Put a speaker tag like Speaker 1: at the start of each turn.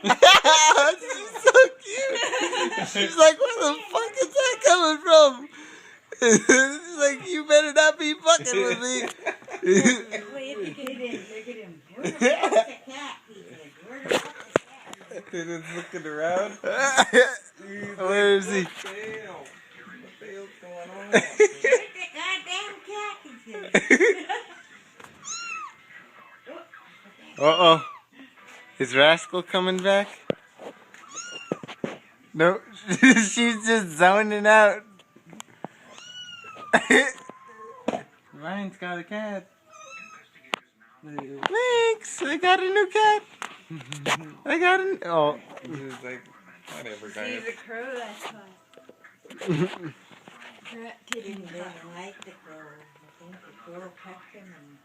Speaker 1: She's so cute. She's like, where the fuck is that coming from? She's like, you better not be fucking with me.
Speaker 2: Wait, look at him. Where the fuck's the cat? He said, where the fuck is the cat?
Speaker 3: He's looking around.
Speaker 1: Where is he?
Speaker 3: What the hell's going on?
Speaker 2: Where's the goddamn cat? He said.
Speaker 1: Uh-oh. Is Rascal coming back? No, she's just zoning out. Ryan's got a cat. Thanks, I got a new cat. I got a... Oh.
Speaker 3: He's like, whatever, guys.
Speaker 4: See the crow, that's why. Rat
Speaker 2: He
Speaker 4: didn't
Speaker 2: didn't like the crow. I think the crow pecked him and